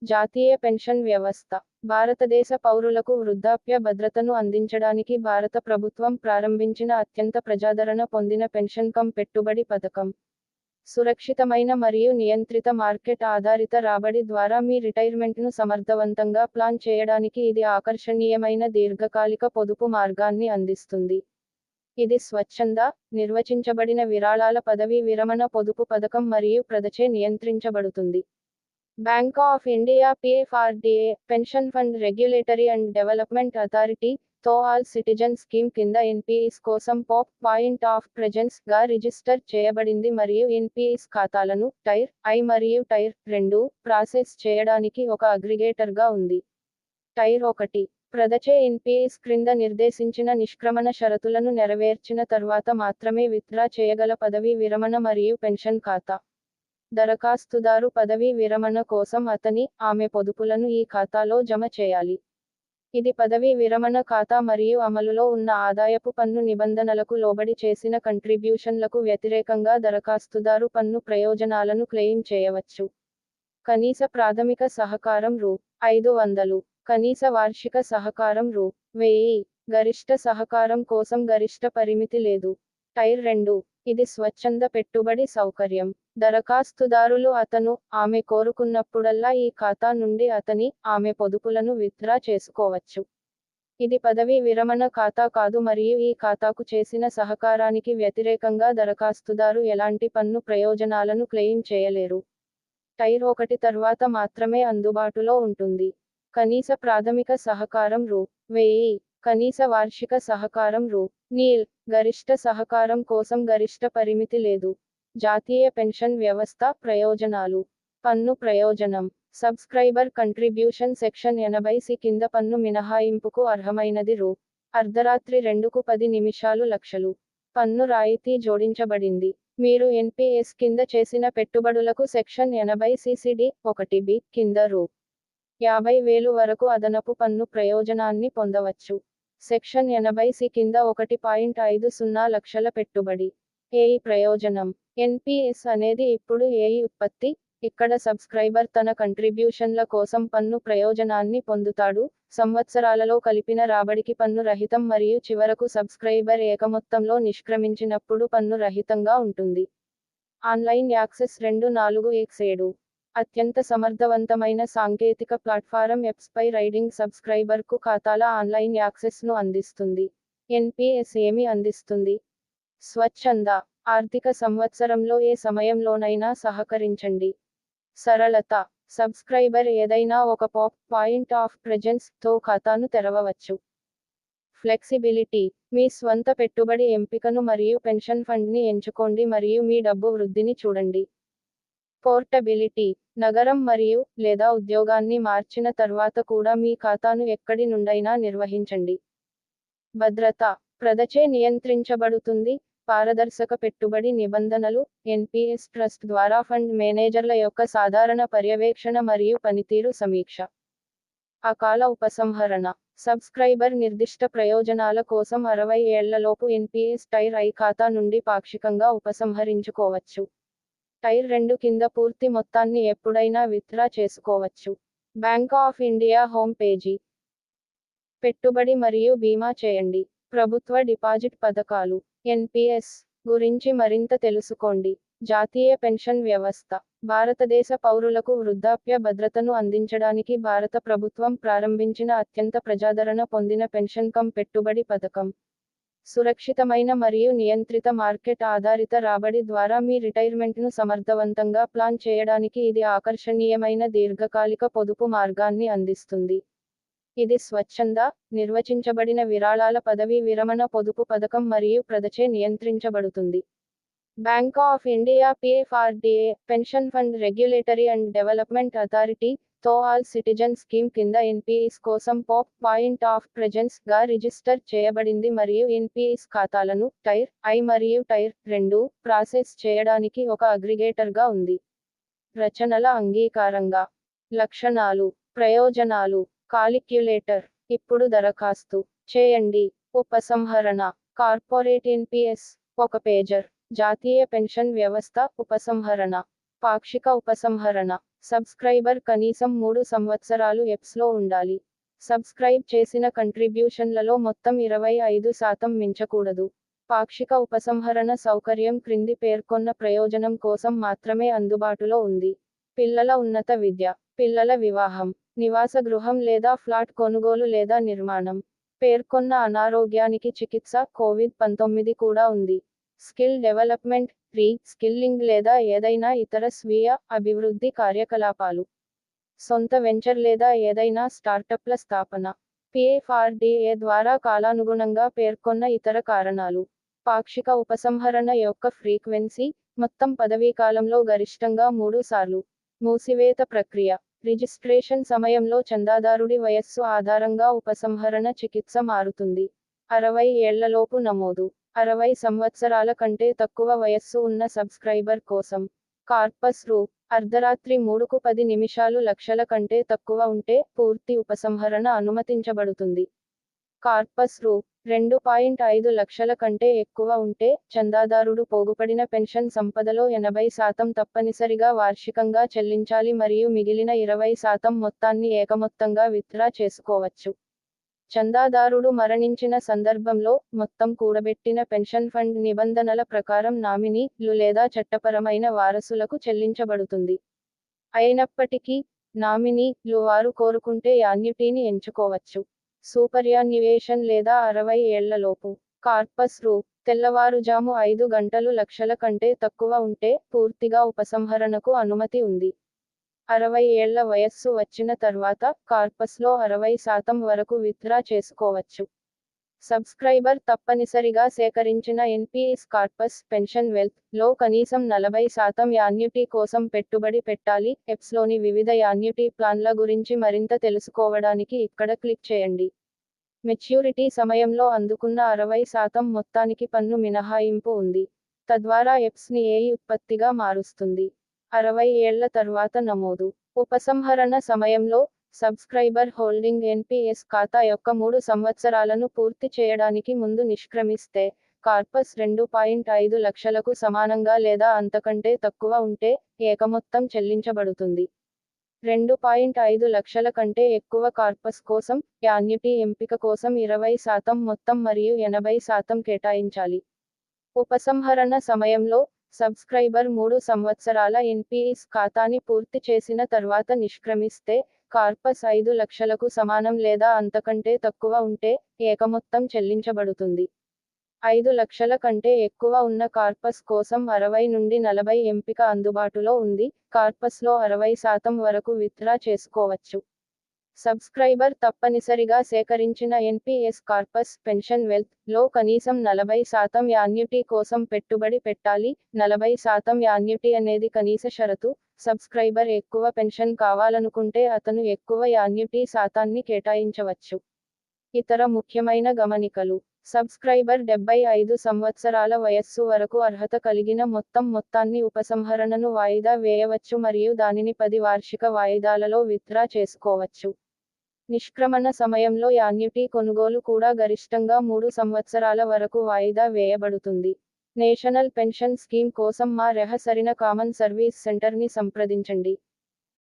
జాతీయ పెన్షన్ వ్యవస్థ భారతదేశ పౌరులకు వృద్ధాప్య భద్రతను అందించడానికి భారత ప్రభుత్వం ప్రారంభించిన అత్యంత ప్రజాదరణ పొందిన పెన్షన్ కమ్ పెట్టుబడి పథకం. సురక్షితమైన మరియు నియంత్రిత మార్కెట్ ఆధారిత రాబడి ద్వారా మీ రిటైర్మెంట్ను సమర్థవంతంగా ప్లాన్ చేయడానికి ఇది ఆకర్షణీయమైన దీర్ఘకాలిక పొదుపు మార్గాన్ని అందిస్తుంది. ఇది స్వచ్ఛంద, నిర్వచించబడిన విరాళాల పదవీ విరమణ పొదుపు పథకం మరియు ప్రజచే నియంత్రించబడుతుంది. Bank of India PFRDA, pension fund regulatory and development authority, తో ఆల్ సిటిజన్ స్కీమ్ కింద ఎన్పీఎస్ కోసం పాయింట్ ఆఫ్ ప్రెజెన్స్ గా రిజిస్టర్ చేయబడింది మరియు ఎన్పీఎస్ ఖాతాలను టైర్ I మరియు టైర్ 2 ప్రాసెస్ చేయడానికి ఒక అగ్రిగేటర్గా ఉంది. టైర్ 1 ప్రజచే ఎన్పీఎస్ క్రింద నిర్దేశించిన నిష్క్రమణ షరతులను నెరవేర్చిన తర్వాత మాత్రమే విత్డ్రా చేయగల పదవీ విరమణ మరియు పెన్షన్ ఖాతా. దరఖాస్తుదారు పదవీ విరమణ కోసం ఆమె పొదుపులను ఈ ఖాతాలో జమ చేయాలి. ఇది పదవీ విరమణ ఖాతా మరియు అమలులో ఉన్న ఆదాయపు పన్ను నిబంధనలకు లోబడి చేసిన కంట్రిబ్యూషన్లకు వ్యతిరేకంగా దరఖాస్తుదారు పన్ను ప్రయోజనాలను క్లెయిమ్ చేయవచ్చు. కనీస ప్రాథమిక సహకారం రూ. 500, కనీస వార్షిక సహకారం రూ. 1000, గరిష్ట సహకారం కోసం గరిష్ట పరిమితి లేదు. టైర్ 2 ఇది స్వచ్ఛంద పెట్టుబడి సౌకర్యం. దరఖాస్తుదారులు ఆమె కోరుకున్నప్పుడల్లా ఈ ఖాతా నుండి ఆమె పొదుపులను విత్డ్రా చేసుకోవచ్చు. ఇది పదవీ విరమణ ఖాతా కాదు మరియు ఈ ఖాతాకు చేసిన సహకారానికి వ్యతిరేకంగా దరఖాస్తుదారు ఎలాంటి పన్ను ప్రయోజనాలను క్లెయిమ్ చేయలేరు. టైర్ 1 తర్వాత మాత్రమే అందుబాటులో ఉంటుంది. కనీస ప్రాథమిక సహకారం రూ. 1000, కనీస వార్షిక సహకారం రూ. 1000, గరిష్ట సహకారం కోసం గరిష్ట పరిమితి లేదు. జాతీయ పెన్షన్ వ్యవస్థ ప్రయోజనాలు. పన్ను ప్రయోజనం. సబ్స్క్రైబర్ కంట్రిబ్యూషన్ సెక్షన్ 80C కింద పన్ను మినహాయింపుకు అర్హమైనది అర్ధరాత్రి 2కు 10 నిమిషాలు లక్షలు. పన్ను రాయితీ జోడించబడింది. మీరు ఎన్పీఎస్ కింద చేసిన పెట్టుబడులకు సెక్షన్ 80C (1)(b) కింద రూ. 50,000 వరకు అదనపు పన్ను ప్రయోజనాన్ని పొందవచ్చు. సెక్షన్ 80C కింద 1.50 లక్షల పెట్టుబడి. ఏఈ ప్రయోజనం. ఎన్పీఎస్ అనేది ఇప్పుడు ఏఈ ఉత్పత్తి. ఇక్కడ సబ్స్క్రైబర్ తన కంట్రిబ్యూషన్ల కోసం పన్ను ప్రయోజనాన్ని పొందుతాడు. సంవత్సరాలలో కలిపిన రాబడికి పన్ను రహితం మరియు చివరకు సబ్స్క్రైబర్ ఏకమొత్తంలో నిష్క్రమించినప్పుడు పన్ను రహితంగా ఉంటుంది. Online access 24x7. అత్యంత సమర్థవంతమైన సాంకేతిక ప్లాట్ఫారం ఎప్స్పై రైడింగ్ సబ్స్క్రైబర్కు ఖాతాల ఆన్లైన్ యాక్సెస్ను అందిస్తుంది. ఎన్పీఎస్ ఏమి అందిస్తుంది? స్వచ్ఛంద, ఆర్థిక సంవత్సరంలో ఏ సమయంలోనైనా సహకరించండి. సరళత. సబ్స్క్రైబర్ ఏదైనా ఒక పాయింట్ ఆఫ్ ప్రెజెన్స్ తో ఖాతాను తెరవవచ్చు. ఫ్లెక్సిబిలిటీ. మీ స్వంత పెట్టుబడి ఎంపికను మరియు పెన్షన్ ఫండ్ని ఎంచుకోండి మరియు మీ డబ్బు వృద్ధిని చూడండి. పోర్టబిలిటీ. నగరం లేదా ఉద్యోగాన్ని మార్చిన తర్వాత కూడా మీ ఖాతాను ఎక్కడి నుండైనా నిర్వహించండి. భద్రత. ప్రజచే నియంత్రించబడుతుంది. పారదర్శక పెట్టుబడి నిబంధనలు. ఎన్పీఎస్ ట్రస్ట్ ద్వారా ఫండ్ మేనేజర్ల యొక్క సాధారణ పర్యవేక్షణ మరియు పనితీరు సమీక్ష. అకాల ఉపసంహరణ. సబ్స్క్రైబర్ నిర్దిష్ట ప్రయోజనాల కోసం 60 ఏళ్లలోపు ఎన్పీఎస్ టైర్ I ఖాతా నుండి పాక్షికంగా ఉపసంహరించుకోవచ్చు. టైర్ 2 కింద పూర్తి మొత్తాన్ని ఎప్పుడైనా విత్డ్రా చేసుకోవచ్చు. Bank of India home page. పెట్టుబడి మరియు బీమా చేయండి. ప్రభుత్వ డిపాజిట్ పథకాలు. ఎన్పీఎస్ గురించి మరింత తెలుసుకోండి. జాతీయ పెన్షన్ వ్యవస్థ. భారతదేశ పౌరులకు వృద్ధాప్య భద్రతను అందించడానికి భారత ప్రభుత్వం ప్రారంభించిన అత్యంత ప్రజాదరణ పొందిన పెన్షన్ కమ్ పెట్టుబడి పథకం. సురక్షితమైన మరియు నియంత్రిత మార్కెట్ ఆధారిత రాబడి ద్వారా మీ రిటైర్మెంట్ను సమర్థవంతంగా ప్లాన్ చేయడానికి ఇది ఆకర్షణీయమైన దీర్ఘకాలిక పొదుపు మార్గాన్ని అందిస్తుంది. ఇది స్వచ్ఛంద, నిర్వచించబడిన విరాళాల పదవీ విరమణ పొదుపు పథకం మరియు ప్రజచే నియంత్రించబడుతుంది. Bank of India PFRDA, pension fund regulatory and development authority, తో ఆల్ సిటిజన్ స్కీమ్ కింద ఎన్పీఎస్ కోసం పాయింట్ ఆఫ్ ప్రెజెన్స్ గా రిజిస్టర్ చేయబడింది మరియు ఎన్పీఎస్ ఖాతాలను టైర్ I మరియు టైర్ 2 ప్రాసెస్ చేయడానికి ఒక అగ్రిగేటర్గా ఉంది. రచనల అంగీకారంగా. లక్షణాలు. ప్రయోజనాలు. కాలిక్యులేటర్. ఇప్పుడు దరఖాస్తు చేయండి. ఉపసంహరణ. Corporate NPS 1 pager. జాతీయ పెన్షన్ వ్యవస్థ ఉపసంహరణ. పాక్షిక ఉపసంహరణ. సబ్స్క్రైబర్ కనీసం 3 సంవత్సరాలు ఎప్స్లో ఉండాలి. సబ్స్క్రైబ్ చేసిన కంట్రిబ్యూషన్లలో మొత్తం 25% మించకూడదు. పాక్షిక ఉపసంహరణ సౌకర్యం క్రింది పేర్కొన్న ప్రయోజనం కోసం మాత్రమే అందుబాటులో ఉంది. పిల్లల ఉన్నత విద్య, పిల్లల వివాహం, నివాస గృహం లేదా ఫ్లాట్ కొనుగోలు లేదా నిర్మాణం, పేర్కొన్న అనారోగ్యానికి చికిత్స, కోవిడ్-19 కూడా ఉంది. స్కిల్ డెవలప్మెంట్, స్కిల్లింగ్ లేదా ఏదైనా ఇతర స్వీయ అభివృద్ధి కార్యకలాపాలు, సొంత వెంచర్ లేదా ఏదైనా స్టార్టప్ల స్థాపన. PFRDA ద్వారా కాలానుగుణంగా పేర్కొన్న ఇతర కారణాలు. పాక్షిక ఉపసంహరణ యొక్క ఫ్రీక్వెన్సీ, మొత్తం పదవీకాలంలో గరిష్టంగా 3 సార్లు. మూసివేత ప్రక్రియ, రిజిస్ట్రేషన్ సమయంలో చందాదారుడి వయస్సు ఆధారంగా ఉపసంహరణ చికిత్స మారుతుంది. 60 ఏళ్లలోపు నమోదు. 60 సంవత్సరాల కంటే తక్కువ వయస్సు ఉన్న సబ్స్క్రైబర్ కోసం. కార్పస్ రూ. అర్ధరాత్రి 3:10 లక్షల కంటే తక్కువ ఉంటే పూర్తి ఉపసంహరణ అనుమతించబడుతుంది. కార్పస్ రూ. 2.5 లక్షల కంటే ఎక్కువ ఉంటే చందాదారుడు పోగుపడిన పెన్షన్ సంపదలో 80% తప్పనిసరిగా వార్షికంగా చెల్లించాలి మరియు మిగిలిన 20% మొత్తాన్ని ఏకమొత్తంగా విత్డ్రా చేసుకోవచ్చు. చందాదారుడు మరణించిన సందర్భంలో మొత్తం కూడబెట్టిన పెన్షన్ ఫండ్ నిబంధనల ప్రకారం నామినీలు లేదా చట్టపరమైన వారసులకు చెల్లించబడుతుంది. అయినప్పటికీ, నామినీలు వారు కోరుకుంటే యాన్యుటీని ఎంచుకోవచ్చు. సూపర్యాన్యుయేషన్ లేదా 60 ఏళ్లలోపు. కార్పస్ రూ. తెల్లవారుజాము 5 గంటలు లక్షల కంటే తక్కువ ఉంటే పూర్తిగా ఉపసంహరణకు అనుమతి ఉంది. 60 ఏళ్ల వయస్సు వచ్చిన తర్వాత కార్పస్లో 60% వరకు విత్డ్రా చేసుకోవచ్చు. సబ్స్క్రైబర్ తప్పనిసరిగా సేకరించిన ఎన్పీఎస్ కార్పస్ పెన్షన్ వెల్త్ లో కనీసం 40% యాన్యుటీ కోసం పెట్టుబడి పెట్టాలి. ఎప్స్లోని వివిధ యాన్యుటీ ప్లాన్ల గురించి మరింత తెలుసుకోవడానికి ఇక్కడ క్లిక్ చేయండి. మెచ్యూరిటీ సమయంలో అందుకున్న 60% మొత్తానికి పన్ను మినహాయింపు ఉంది. తద్వారా ఎప్స్ని ఏఈ ఉత్పత్తిగా మారుస్తుంది. 60 ఏళ్ల తర్వాత నమోదు. ఉపసంహరణ సమయంలో సబ్స్క్రైబర్ హోల్డింగ్ ఎన్పీఎస్ ఖాతా యొక్క 3 సంవత్సరాలను పూర్తి చేయడానికి ముందు నిష్క్రమిస్తే, కార్పస్ 2.5 లక్షలకు సమానంగా లేదా అంతకంటే తక్కువ ఉంటే ఏకమొత్తం చెల్లించబడుతుంది. 2.5 లక్షల కంటే ఎక్కువ కార్పస్ కోసం యాన్యుటీ ఎంపిక కోసం 20% మొత్తం మరియు 80% కేటాయించాలి. ఉపసంహరణ సమయంలో సబ్స్క్రైబర్ 3 సంవత్సరాల ఎన్పీఎస్ ఖాతాని పూర్తి చేసిన తర్వాత నిష్క్రమిస్తే, కార్పస్ 5 లక్షలకు సమానం లేదా అంతకంటే తక్కువ ఉంటే ఏకమొత్తం చెల్లించబడుతుంది. 5 లక్షల కంటే ఎక్కువ ఉన్న కార్పస్ కోసం 60 నుండి 40 ఎంపిక అందుబాటులో ఉంది. కార్పస్లో 60% వరకు విత్డ్రా చేసుకోవచ్చు. సబ్స్క్రైబర్ తప్పనిసరిగా సేకరించిన ఎన్పీఎస్ కార్పస్ పెన్షన్ వెల్త్ లో కనీసం 40% యాన్యుటీ కోసం పెట్టుబడి పెట్టాలి. 40% యాన్యుటీ అనేది కనీస షరతు. సబ్స్క్రైబర్ ఎక్కువ పెన్షన్ కావాలనుకుంటే అతను ఎక్కువ యాన్యుటీ శాతాన్ని కేటాయించవచ్చు. ఇతర ముఖ్యమైన గమనికలు. సబ్స్క్రైబర్ 75 సంవత్సరాల వయస్సు వరకు అర్హత కలిగిన మొత్తం మొత్తాన్ని ఉపసంహరణను వాయిదా వేయవచ్చు మరియు దానిని 10 వార్షిక వాయిదాలలో విత్డ్రా చేసుకోవచ్చు. నిష్క్రమణ సమయంలో యాన్యుటీ కొనుగోలు కూడా గరిష్టంగా 3 సంవత్సరాల వరకు వాయిదా వేయబడుతుంది. నేషనల్ పెన్షన్ స్కీమ్ కోసం మా రెహ సరిన కామన్ సర్వీస్ సెంటర్ని సంప్రదించండి.